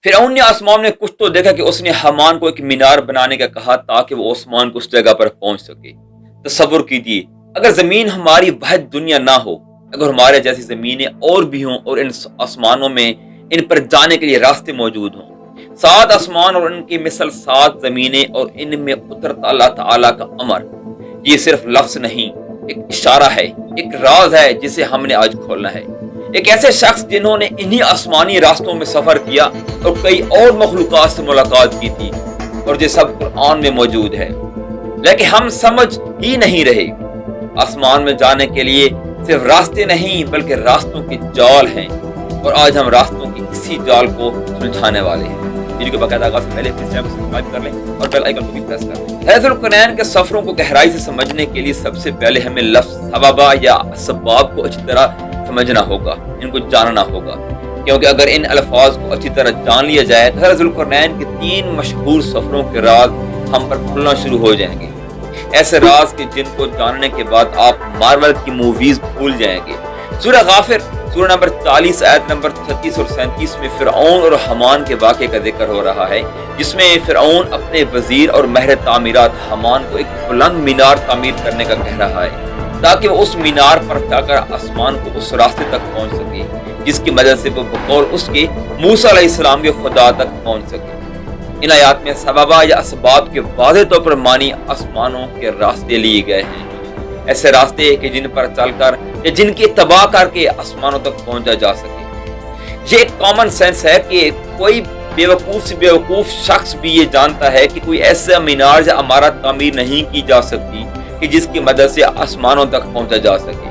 فرعون نے آسمان میں کچھ تو دیکھا کہ اس نے حمان کو ایک مینار بنانے کا کہا تاکہ وہ آسمان کو اس جگہ پر پہنچ سکے۔ تصور کیجیے اگر زمین ہماری واحد دنیا نہ ہو، اگر ہمارے جیسی زمینیں اور بھی ہوں اور ان آسمانوں میں ان پر جانے کے لیے راستے موجود ہوں، 7 آسمان اور ان کی مثل 7 زمینیں اور ان میں اترتا اللہ تعالیٰ کا امر، یہ صرف لفظ نہیں، ایک اشارہ ہے، ایک راز ہے جسے ہم نے آج کھولنا ہے۔ ایک ایسے شخص جنہوں نے انہی آسمانی راستوں میں سفر کیا اور کئی اور مخلوقات سے ملاقات کی تھی، اور یہ سب قرآن میں موجود ہے، لیکن ہم سمجھ ہی نہیں رہے۔ آسمان میں جانے کے لیے صرف راستے نہیں بلکہ راستوں کے جال ہیں، اور آج ہم راستوں کی اسی جال کو سلجھانے والے ہیں۔ ویڈیو کے باقاعدہ آغاز سے پہلے اس چینل کو سبسکرائب کر لیں اور بیل آئیکن کو بھی پریس کر لیں۔ حیض القرنین کے سفروں کو گہرائی سے سمجھنے کے لیے سب سے پہلے ہمیں لفظ سبابہ یا اسباب کو اچھی طرح سمجھنا ہوگا، ان کو جاننا ہوگا، کیونکہ اگر ان الفاظ کو اچھی طرح جان لیا جائے تو حیض القرنین کے 3 مشہور سفروں کے راز ہم پر کھلنا شروع ہو جائیں گے، ایسے راز کہ جن کو جاننے کے بعد آپ مارول کی موویز بھول جائیں گے۔ سورہ غافر سورہ نمبر 40 آیت نمبر 36 اور 37 میں فرعون اور حمان کے واقعے کا ذکر ہو رہا ہے، جس میں فرعون اپنے وزیر اور ماہر تعمیرات حمان کو ایک بلند مینار تعمیر کرنے کا کہہ رہا ہے تاکہ وہ اس مینار پر جا کر آسمان کو اس راستے تک پہنچ سکے جس کی مدد سے وہ بقول اس کے موسیٰ علیہ السلام کے خدا تک پہنچ سکے۔ ان آیات میں سبابہ یا اسباب کے واضح طور پر معنی آسمانوں کے راستے لیے گئے ہیں، ایسے راستے کہ جن پر چل کر یا جن کی اتباع کر کے آسمانوں تک پہنچا جا سکے۔ یہ ایک کامن سینس ہے کہ کوئی بیوقوف سے بیوقوف شخص بھی یہ جانتا ہے کہ کوئی ایسا مینار یا عمارت تعمیر نہیں کی جا سکتی کہ جس کی مدد سے آسمانوں تک پہنچا جا سکے۔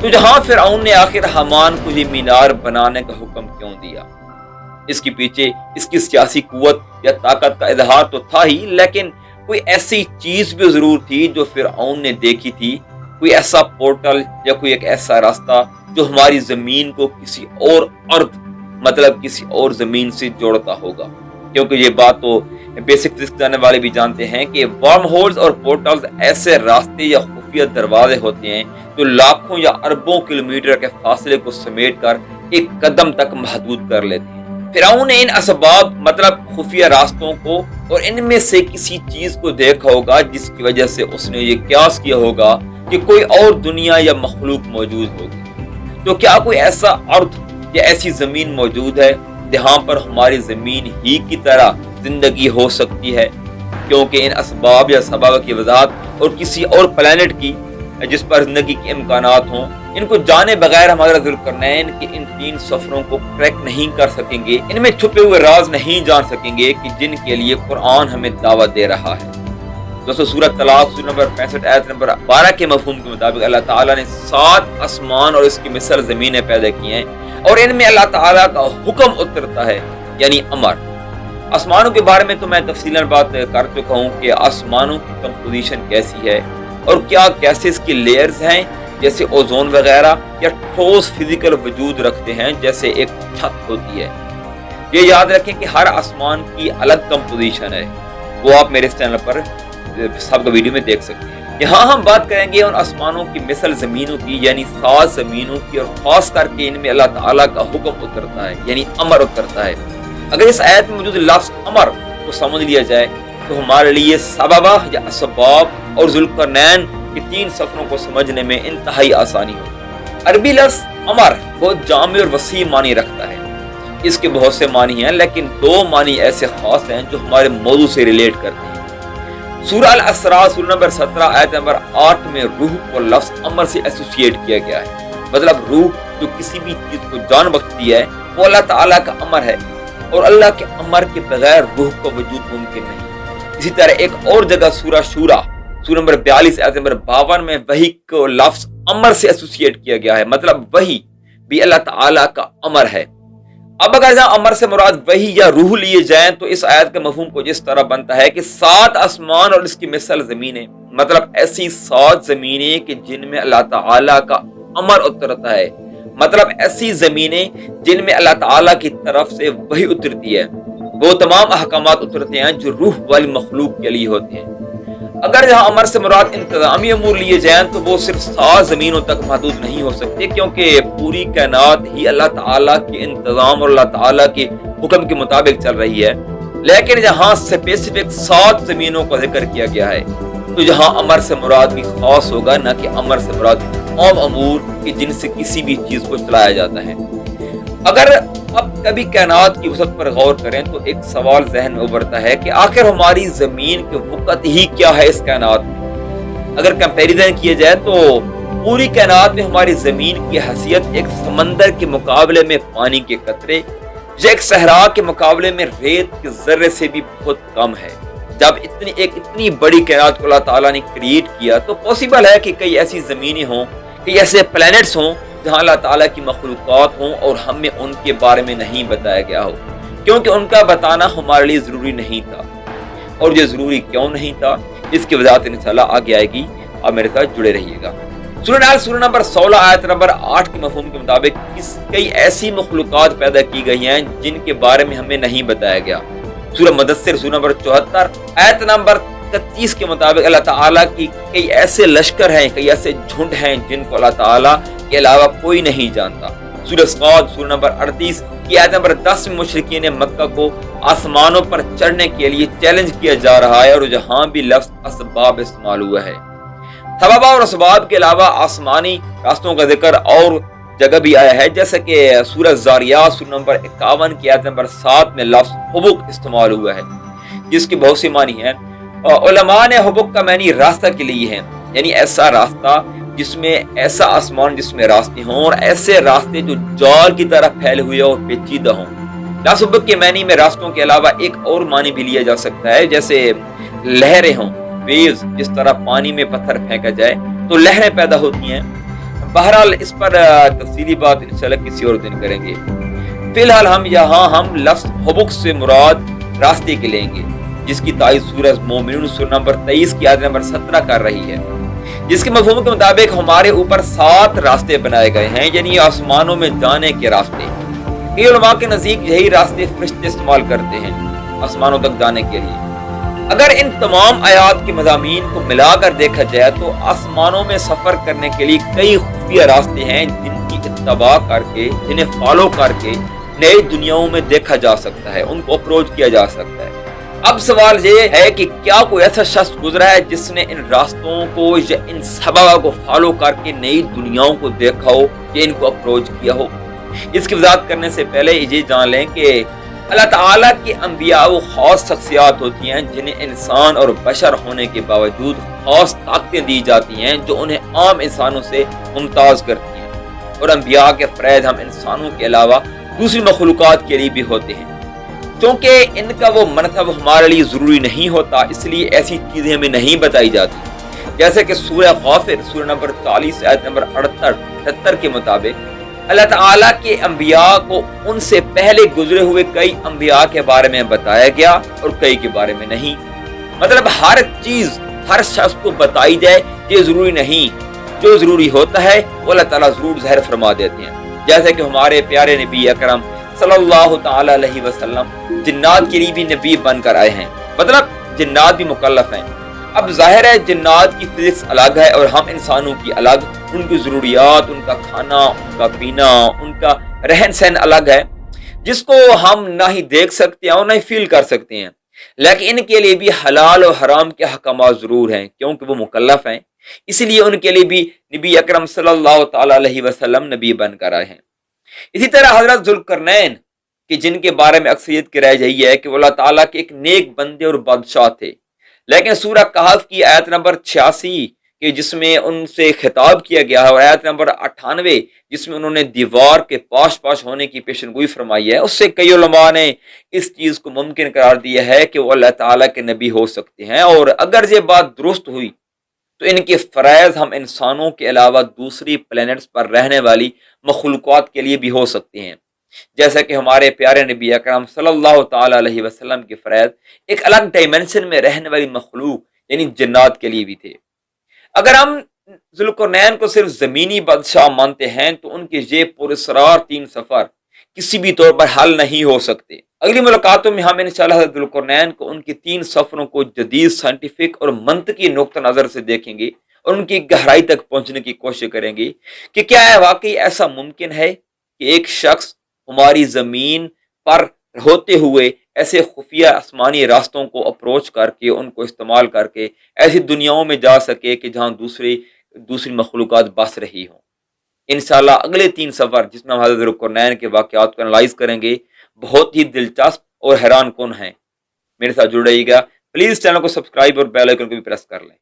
تو جہاں فرعون نے آخر حمان کو یہ مینار بنانے کا حکم کیوں دیا؟ اس کے پیچھے اس کی سیاسی قوت یا طاقت کا اظہار تو تھا ہی، لیکن کوئی ایسی چیز بھی ضرور تھی جو فرعون نے دیکھی تھی، کوئی ایسا پورٹل یا کوئی ایک ایسا راستہ جو ہماری زمین کو کسی اور ارض مطلب کسی اور زمین سے جوڑتا ہوگا، کیونکہ یہ بات تو بیسک فزکس جاننے والے بھی جانتے ہیں کہ ورم ہولز اور پورٹلز ایسے راستے یا خفیہ دروازے ہوتے ہیں جو لاکھوں یا اربوں کلومیٹر کے فاصلے کو سمیٹ کر ایک قدم تک محدود کر لیتے ہیں۔ فرعون نے ان اسباب مطلب خفیہ راستوں کو اور ان میں سے کسی چیز کو دیکھا ہوگا جس کی وجہ سے اس نے یہ قیاس کیا ہوگا کہ کوئی اور دنیا یا مخلوق موجود ہوگی۔ تو کیا کوئی ایسا ارض یا ایسی زمین موجود ہے جہاں پر ہماری زمین ہی کی طرح زندگی ہو سکتی ہے؟ کیونکہ ان اسباب یا سبب کی وضاحت اور کسی اور پلانٹ کی جس پر زندگی کے امکانات ہوں، ان کو جانے بغیر ہمارا ذوالقرنین کے ان 3 سفروں کو کریک نہیں کر سکیں گے، ان میں چھپے ہوئے راز نہیں جان سکیں گے کہ جن کے لیے قرآن ہمیں دعوت دے رہا ہے۔ دوستو سورہ طلاق سورہ نمبر 65 آیت نمبر 12 کے مفہوم کے مطابق اللہ تعالیٰ نے 7 آسمان اور اس کی مثل زمینیں پیدا کی ہیں، اور ان میں اللہ تعالیٰ کا حکم اترتا ہے، یعنی امر۔ آسمانوں کے بارے میں تو میں تفصیلاً بات کر چکا ہوں کہ آسمانوں کی کمپوزیشن کیسی ہے اور کیا گیسز کی لیئرز ہیں جیسے اوزون وغیرہ، یا ٹھوس فزیکل وجود رکھتے ہیں جیسے ایک چھت ہوتی ہے۔ یہ یاد رکھیں کہ ہر آسمان کی الگ کمپوزیشن ہے، وہ آپ میرے اس چینل پر سب کا ویڈیو میں دیکھ سکتے ہیں۔ یہاں ہم بات کریں گے ان آسمانوں کی مثل زمینوں کی، یعنی 7 زمینوں کی، اور خاص کر کے ان میں اللہ تعالیٰ کا حکم اترتا ہے، یعنی امر اترتا ہے۔ اگر اس آیت میں موجود لفظ امر کو سمجھ لیا جائے تو ہمارے لیے سببہ یا اسباب اور ذوالقرنین کے 3 سفروں کو سمجھنے میں انتہائی آسانی ہو۔ عربی لفظ امر بہت جامع اور وسیع معنی رکھتا ہے، اس کے بہت سے معنی ہیں، لیکن 2 معنی ایسے خاص ہیں جو ہمارے موضوع سے ریلیٹ کرتے ہیں۔ سورہ الاسراء سورہ نمبر 17 آیت نمبر 8 میں روح کو لفظ امر سے ایسوسیٹ کیا گیا ہے، مطلب روح جو کسی بھی چیز کو جان بخشتی ہے وہ اللہ تعالیٰ کا امر ہے، اور اللہ کے امر کے بغیر روح کا وجود ممکن نہیں۔ اسی طرح ایک اور جگہ سورہ شورا سورہ نمبر 42 آیت نمبر 52 میں وحی کو لفظ امر سے ایسوسیٹ کیا گیا ہے، مطلب وحی بھی اللہ تعالیٰ کا امر ہے۔ اب اگر جہاں امر سے مراد وحی یا روح لیے جائیں تو اس آیت کا مفہوم کچھ اس طرح بنتا ہے کہ 7 آسمان اور اس کی مثل زمینیں، مطلب ایسی 7 زمینیں کہ جن میں اللہ تعالیٰ کا امر اترتا ہے، مطلب ایسی زمینیں جن میں اللہ تعالیٰ کی طرف سے وحی اترتی ہے، وہ تمام احکامات اترتے ہیں جو روح والی مخلوق کے لیے ہوتے ہیں۔ اگر جہاں امر سے مراد انتظامی امور لیے جائیں تو وہ صرف 7 زمینوں تک محدود نہیں ہو سکتے، کیونکہ پوری کائنات ہی اللہ تعالیٰ کے انتظام اور اللہ تعالیٰ کے حکم کے مطابق چل رہی ہے۔ لیکن جہاں اسپیسیفک 7 زمینوں کا ذکر کیا گیا ہے تو جہاں امر سے مراد بھی خاص ہوگا، نہ کہ امر سے مراد عام امور کہ جن سے کسی بھی چیز کو چلایا جاتا ہے۔ اگر اب کبھی کائنات کی وسعت پر غور کریں تو ایک سوال ذہن میں ابھرتا ہے کہ آخر ہماری زمین کی وسعت ہی کیا ہے اس کائنات میں؟ اگر کمپیریزن کیا جائے تو پوری کائنات میں ہماری زمین کی حیثیت ایک سمندر کے مقابلے میں پانی کے قطرے یا ایک صحرا کے مقابلے میں ریت کے ذرے سے بھی بہت کم ہے۔ جب اتنی بڑی کائنات کو اللہ تعالیٰ نے کریٹ کیا تو پاسبل ہے کہ کئی ایسی زمینیں ہوں، کئی ایسے پلینٹس ہوں جہاں اللہ تعالیٰ کی مخلوقات ہوں اور ہمیں ان کے بارے میں نہیں بتایا گیا ہو، کیونکہ ان کا بتانا ہمارے لیے ضروری نہیں تھا۔ اور یہ ضروری کیوں نہیں تھا، اس کی وضاحت انشاءاللہ آگے آئے گی، آپ میرے ساتھ جڑے رہیے گا۔ سورہ نحل سورہ نمبر 16 آیت نمبر 8 کے مفہوم کے مطابق کئی ایسی مخلوقات پیدا کی گئی ہیں جن کے بارے میں ہمیں نہیں بتایا گیا۔ سورہ مدثر سورہ نمبر 74 آیت نمبر 33 کے مطابق اللہ تعالیٰ کی کئی ایسے لشکر ہیں، کئی ایسے جھنڈ ہیں جن کو اللہ تعالیٰ کے علاوہ کوئی نہیں جانتا۔ سورہ صاد سورہ نمبر 38 کی آیت نمبر 10 میں مشرکین مکہ کو آسمانوں پر چڑھنے کے لیے چیلنج کیا جا رہا ہے، اور جہاں بھی لفظ اسباب استعمال ہوا ہے، سبب اور اسباب کے علاوہ آسمانی راستوں کا ذکر اور جگہ بھی آیا ہے، جیسا کہ سورہ زاریات سورہ نمبر 51 کی آیت نمبر 7 میں لفظ حبک استعمال ہوا ہے، جس کی بہت سی معنی ہیں۔ علماء نے حبک کا معنی راستہ کے لیے ہے، یعنی ایسا راستہ جس میں ایسا آسمان جس میں راستے ہوں، اور ایسے راستے جو جال کی طرح پھیلے ہوئے اور پیچیدہ ہوں۔ لفظ حبک کے معنی میں راستوں کے علاوہ ایک اور معنی بھی لیا جا سکتا ہے، جیسے لہریں ہوں، ویوز، جس طرح پانی میں پتھر پھینکا جائے تو لہریں پیدا ہوتی ہیں۔ بہرحال اس پر تفصیلی بات انشاءاللہ کسی اور دن کریں گے۔ فی الحال ہم لفظ حبک سے مراد راستے کے لیں گے، جس کی تائید سورہ مومنون سورہ نمبر 23 کی آیت نمبر 17 کر رہی ہے، جس کے مفہوم کے مطابق ہمارے اوپر 7 راستے بنائے گئے ہیں، یعنی آسمانوں میں جانے کے راستے۔ کئی علماء کے نزدیک یہی راستے فرشتے استعمال کرتے ہیں آسمانوں تک جانے کے لیے۔ اگر ان تمام آیات کے مضامین کو ملا کر دیکھا جائے تو آسمانوں میں سفر کرنے کے لیے کئی خفیہ راستے ہیں جن کی اتباع کر کے، جنہیں فالو کر کے نئی دنیاؤں میں دیکھا جا سکتا ہے، ان کو اپروچ کیا جا سکتا ہے۔ اب سوال یہ ہے کہ کیا کوئی ایسا شخص گزرا ہے جس نے ان راستوں کو یا ان سبب کو فالو کر کے نئی دنیاؤں کو دیکھا ہو یا ان کو اپروچ کیا ہو؟ اس کی وضاحت کرنے سے پہلے یہ جان لیں کہ اللہ تعالیٰ کے انبیاء وہ خاص شخصیات ہوتی ہیں جنہیں انسان اور بشر ہونے کے باوجود خاص طاقتیں دی جاتی ہیں جو انہیں عام انسانوں سے ممتاز کرتی ہیں، اور انبیاء کے فیض ہم انسانوں کے علاوہ دوسری مخلوقات کے لیے بھی ہوتے ہیں۔ چونکہ ان کا وہ منصب ہمارے لیے ضروری نہیں ہوتا، اس لیے ایسی چیزیں ہمیں نہیں بتائی جاتی، جیسے کہ سورہ غافر سورہ نمبر 40 آیت نمبر 78 کے مطابق اللہ تعالیٰ کے انبیاء کو ان سے پہلے گزرے ہوئے کئی انبیاء کے بارے میں بتایا گیا اور کئی کے بارے میں نہیں۔ مطلب ہر چیز ہر شخص کو بتائی جائے یہ ضروری نہیں، جو ضروری ہوتا ہے وہ اللہ تعالیٰ ضرور ظاہر فرما دیتے ہیں، جیسے کہ ہمارے پیارے نبی اکرم صلی اللہ تعالی علیہ وسلم جنات کے لیے بھی نبی بن کر آئے ہیں، مطلب جنات بھی مکلف ہیں۔ اب ظاہر ہے جنات کی فزکس الگ ہے اور ہم انسانوں کی الگ، ان کی ضروریات، ان کا کھانا، ان کا پینا، ان کا رہن سہن الگ ہے، جس کو ہم نہ ہی دیکھ سکتے ہیں اور نہ ہی فیل کر سکتے ہیں، لیکن ان کے لیے بھی حلال اور حرام کے احکامات ضرور ہیں کیونکہ وہ مکلف ہیں، اس لیے ان کے لیے بھی نبی اکرم صلی اللہ تعالی علیہ وسلم نبی بن کر آئے ہیں۔ اسی طرح حضرت ذوالقرنین کہ جن کے بارے میں اکثریت کی رائے یہی ہے کہ وہ اللہ تعالیٰ کے ایک نیک بندے اور بادشاہ تھے، لیکن سورہ کہف کی آیت نمبر 86 کہ جس میں ان سے خطاب کیا گیا ہے، اور آیت نمبر 98 جس میں انہوں نے دیوار کے پاش ہونے کی پیشن گوئی فرمائی ہے، اس سے کئی علماء نے اس چیز کو ممکن قرار دیا ہے کہ وہ اللہ تعالیٰ کے نبی ہو سکتے ہیں، اور اگر یہ بات درست ہوئی تو ان کے فرائض ہم انسانوں کے علاوہ دوسری پلینٹس پر رہنے والی مخلوقات کے لیے بھی ہو سکتے ہیں، جیسا کہ ہمارے پیارے نبی اکرم صلی اللہ تعالی علیہ وسلم کے فرائض ایک الگ ڈائمنشن میں رہنے والی مخلوق یعنی جنات کے لیے بھی تھے۔ اگر ہم ذوالقرنین کو صرف زمینی بادشاہ مانتے ہیں تو ان کے یہ پراسرار 3 سفر کسی بھی طور پر حل نہیں ہو سکتے اگلی ملاقاتوں میں ہم انشاءاللہ حضرت ذوالقرنین کو ان کی 3 سفروں کو جدید سائنٹیفک اور منطقی نقطہ نظر سے دیکھیں گے اور ان کی گہرائی تک پہنچنے کی کوشش کریں گے کہ کیا ہے واقعی ایسا ممکن ہے کہ ایک شخص ہماری زمین پر ہوتے ہوئے ایسے خفیہ آسمانی راستوں کو اپروچ کر کے ان کو استعمال کر کے ایسی دنیاؤں میں جا سکے کہ جہاں دوسری مخلوقات بس رہی ہوں۔ انشاءاللہ اگلے 3 سفر جس میں ہم حضرت ذوالقرنین کے واقعات کو انالائز کریں گے بہت ہی دلچسپ اور حیران کن ہیں۔ میرے ساتھ جڑ رہیے گا، پلیز چینل کو سبسکرائب اور بیل آئیکن کو بھی پریس کر لیں۔